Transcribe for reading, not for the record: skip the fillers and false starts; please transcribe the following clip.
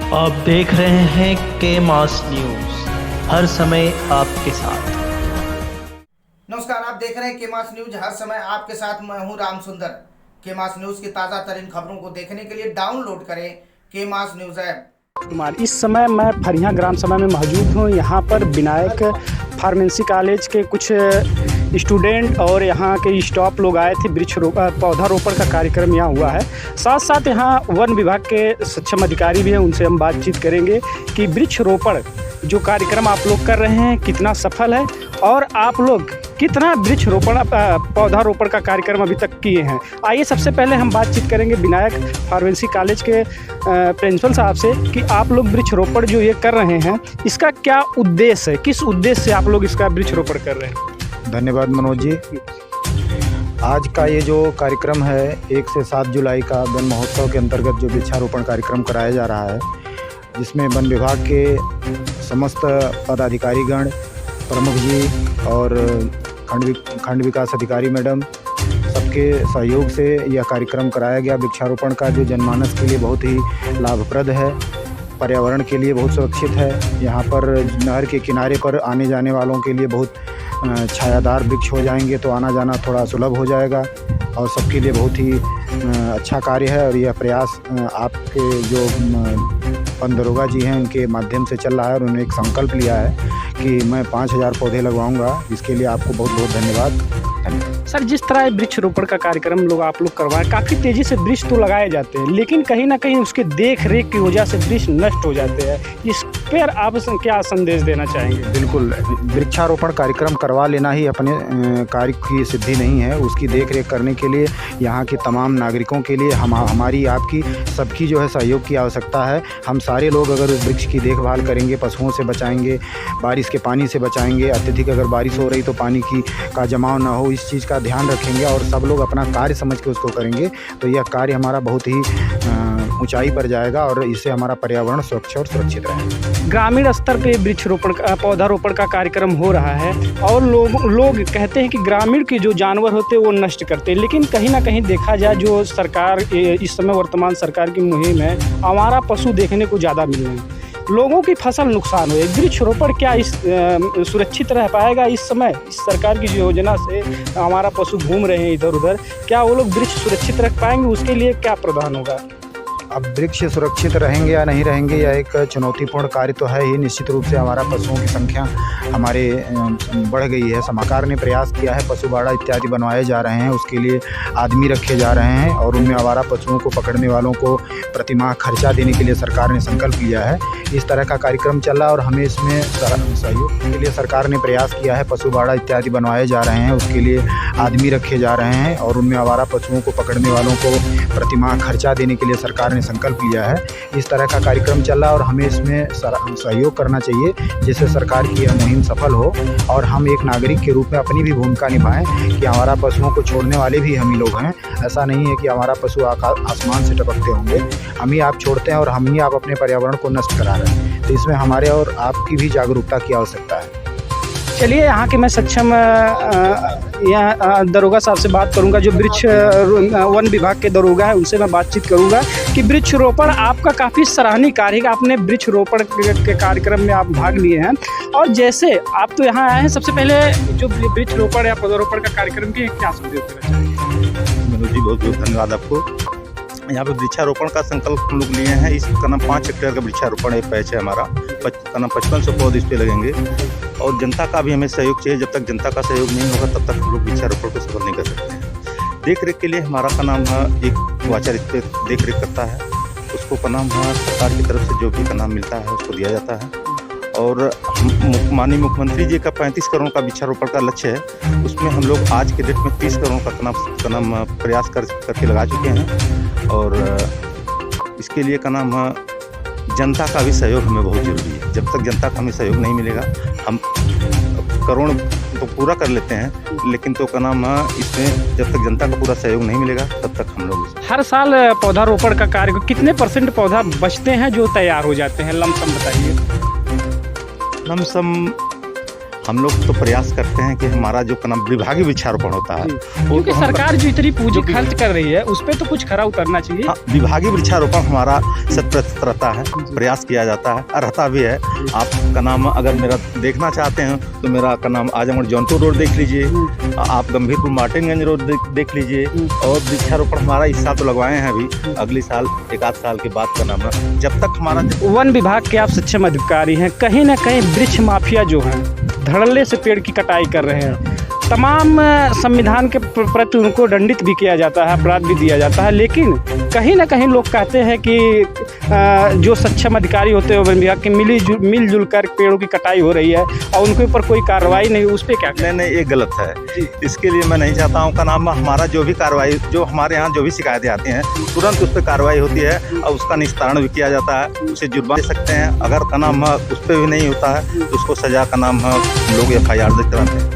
आप देख रहे हैं के मास न्यूज, हर समय आपके साथ। नमस्कार, आप देख रहे हैं के मास न्यूज, हर समय आपके साथ। मैं हूं राम सुंदर। के मास न्यूज की ताज़ा तरीन खबरों को देखने के लिए डाउनलोड करें के मास न्यूज ऐप। इस समय मैं फरिया ग्राम सभा में मौजूद हूँ। यहाँ पर विनायक फार्मेसी कॉलेज के कुछ स्टूडेंट और यहाँ के स्टाफ लोग आए थे। पौधारोपण का कार्यक्रम यहाँ हुआ है। साथ साथ यहाँ वन विभाग के सक्षम अधिकारी भी हैं, उनसे हम बातचीत करेंगे कि वृक्षरोपण जो कार्यक्रम आप लोग कर रहे हैं कितना सफल है और आप लोग कितना वृक्षरोपण पौधारोपण का कार्यक्रम अभी तक किए हैं। आइए सबसे पहले हम बातचीत करेंगे विनायक फार्मेसी कॉलेज के प्रिंसिपल साहब से कि आप लोग वृक्षरोपण जो ये कर रहे हैं इसका क्या उद्देश्य है, किस उद्देश्य से आप लोग इसका वृक्षरोपण कर रहे हैं। धन्यवाद मनोज जी। आज का ये जो कार्यक्रम है 1 से 7 जुलाई का वन महोत्सव के अंतर्गत जो वृक्षारोपण कार्यक्रम कराया जा रहा है, जिसमें वन विभाग के समस्त पदाधिकारीगण, प्रमुख जी और खंड विकास अधिकारी मैडम सबके सहयोग से यह कार्यक्रम कराया गया। वृक्षारोपण का जो जनमानस के लिए बहुत ही लाभप्रद है, पर्यावरण के लिए बहुत सुरक्षित है। यहाँ पर नहर के किनारे पर आने जाने वालों के लिए बहुत छायादार वृक्ष हो जाएंगे तो आना जाना थोड़ा सुलभ हो जाएगा और सबके लिए बहुत ही अच्छा कार्य है। और यह प्रयास आपके जो वन दरोगा जी हैं उनके माध्यम से चल रहा है और उन्होंने एक संकल्प लिया है कि मैं 5000 पौधे लगवाऊंगा। इसके लिए आपको बहुत बहुत धन्यवाद। सर, जिस तरह वृक्षरोपण का कार्यक्रम आप लोग करवाएं, काफ़ी तेज़ी से वृक्ष तो लगाए जाते हैं, लेकिन कहीं ना कहीं उसके देख रेख की वजह से वृक्ष नष्ट हो जाते हैं। इस पर आप क्या संदेश देना चाहेंगे। बिल्कुल, वृक्षारोपण कार्यक्रम करवा लेना ही अपने कार्य की सिद्धि नहीं है। उसकी देख रेख करने के लिए यहाँ के तमाम नागरिकों के लिए हमारी आपकी सबकी जो है सहयोग की आवश्यकता है। हम सारे लोग अगर उस वृक्ष की देखभाल करेंगे, पशुओं से बचाएंगे, बारिश के पानी से बचाएंगे, अत्यधिक अगर बारिश हो रही तो पानी का जमाव ना हो, इस चीज़ का ध्यान रखेंगे और सब लोग अपना कार्य समझ के उसको करेंगे तो यह कार्य हमारा बहुत ही ऊंचाई पर जाएगा और इससे हमारा पर्यावरण स्वच्छ और सुरक्षित रहेगा। ग्रामीण स्तर पे वृक्षरोपण पौधारोपण का कार्यक्रम हो रहा है और लोग कहते हैं कि ग्रामीण के जो जानवर होते हैं वो नष्ट करते हैं, लेकिन कहीं ना कहीं देखा जाए जो सरकार इस समय वर्तमान सरकार की मुहिम है, आवारा पशु देखने को ज़्यादा मिल रहे हैं, लोगों की फसल नुकसान हुए। वृक्षरोपण क्या इस सुरक्षित रह पाएगा इस समय? इस सरकार की जो योजना से हमारा पशु घूम रहे हैं इधर उधर, क्या वो लोग वृक्ष सुरक्षित रख पाएंगे? उसके लिए क्या प्रावधान होगा? अब वृक्ष सुरक्षित रहेंगे या नहीं रहेंगे यह एक चुनौतीपूर्ण कार्य तो है ही। निश्चित रूप से हमारा पशुओं की संख्या हमारे बढ़ गई है। सरकार ने प्रयास किया है, पशु बाड़ा इत्यादि बनवाए जा रहे हैं, उसके लिए आदमी रखे जा रहे हैं और उनमें आवारा पशुओं को पकड़ने वालों को प्रतिमाह खर्चा देने के लिए सरकार ने संकल्प लिया है। इस तरह का कार्यक्रम चल रहा है और हमें इसमें सहयोग के लिए सरकार ने प्रयास किया है। पशु बाड़ा इत्यादि बनवाए जा रहे हैं, उसके लिए आदमी रखे जा रहे हैं और उनमें आवारा पशुओं को पकड़ने वालों को प्रतिमाह खर्चा देने के लिए सरकार ने संकल्प लिया है। इस तरह का कार्यक्रम चल रहा है और हमें इसमें सहयोग करना चाहिए जिससे सरकार की यह मुहिम सफल हो और हम एक नागरिक के रूप में अपनी भी भूमिका निभाएं कि हमारा पशुओं को छोड़ने वाले भी हम ही लोग हैं। ऐसा नहीं है कि हमारा पशु आसमान से टपकते होंगे, हम ही आप छोड़ते हैं और हम ही आप अपने पर्यावरण को नष्ट करा रहे हैं। तो इसमें हमारे और आपकी भी जागरूकता की आवश्यकता है। चलिए, यहाँ के मैं सक्षम यहाँ दरोगा साहब से बात करूँगा, जो वन विभाग के दरोगा है, उनसे मैं बातचीत करूँगा कि वृक्षरोपण आपका काफ़ी सराहनीय कार्य है। आपने वृक्षरोपण के कार्यक्रम में आप भाग लिए हैं और जैसे आप तो यहाँ आए हैं, सबसे पहले जो वृक्षरोपण या पौधारोपण का कार्यक्रम की क्या संदेश देना चाहिए? मनोज जी, बहुत बहुत धन्यवाद आपको। यहाँ पे वृक्षारोपण का संकल्प हम लोग लिए हैं। इसका नाम 5 हेक्टेयर का वृक्षारोपण एक पैच है हमारा, का नाम 5500 पौधे इस पे लगेंगे और जनता का भी हमें सहयोग चाहिए। जब तक जनता का सहयोग नहीं होगा तब तक हम लोग वृक्षारोपण को सफल नहीं कर सकते हैं। देख रेख के लिए हमारा का नाम एक वाचर इस पर देख रेख करता है, उसको का नाम सरकार की तरफ से जो भी का नाम मिलता है उसको दिया जाता है। और माननीय मुख्यमंत्री जी का 35 करोड़ का वृक्षारोपण का लक्ष्य है, उसमें हम लोग आज के डेट में 30 करोड़ का नाम प्रयास करके लगा चुके हैं और इसके लिए का नाम जनता का भी सहयोग हमें बहुत ज़रूरी है। जब तक जनता का हमें सहयोग नहीं मिलेगा, हम करोड़ तो पूरा कर लेते हैं लेकिन तो का नाम इसमें जब तक जनता का पूरा सहयोग नहीं मिलेगा तब तक हम लोग। हर साल पौधारोपण का कार्य कितने % पौधा बचते हैं जो तैयार हो जाते हैं? लमसम बताइए। लमसम हम लोग तो प्रयास करते हैं कि हमारा जो का नाम विभागीय वृक्षारोपण होता है क्योंकि सरकार जो इतनी पूंजी खर्च कर रही है उस पर तो कुछ खरा उतरना चाहिए। हाँ, विभागीय वृक्षारोपण हमारा 100% रहता है, प्रयास किया जाता है और रहता भी है। आपका नाम अगर मेरा देखना चाहते हैं तो मेरा का नाम आजमगढ़ जौनपुर रोड देख लीजिए, आप गंभीरपुर मार्टिनगंज रोड देख लीजिए। और वृक्षारोपण हमारा इस साल तो लगवाए हैं, अभी अगली साल 1 आध साल के बाद का नाम है। जब तक हमारा वन विभाग के आप सक्षम अधिकारी हैं, कहीं ना कहीं वृक्ष माफिया जो हैं धड़ल्ले से पेड़ की कटाई कर रहे हैं। तमाम संविधान के प्रति उनको दंडित भी किया जाता है, अपराध भी दिया जाता है, लेकिन कहीं ना कहीं लोग कहते हैं कि जो सक्षम अधिकारी होते हैं वन विभाग के मिलजुल कर पेड़ों की कटाई हो रही है और उनके ऊपर कोई कार्रवाई नहीं, उस पर क्या? नहीं, ये गलत है। इसके लिए मैं नहीं चाहता हूँ का नाम हमारा जो भी कार्रवाई, जो हमारे यहाँ जो भी शिकायतें आती हैं तुरंत उस पर कार्रवाई होती है और उसका निस्तारण भी किया जाता है। उसे जुर्माना दे सकते हैं, अगर का नाम उस पर भी नहीं होता है तो उसको सजा का नाम लोग FIR दर्ज कराते हैं।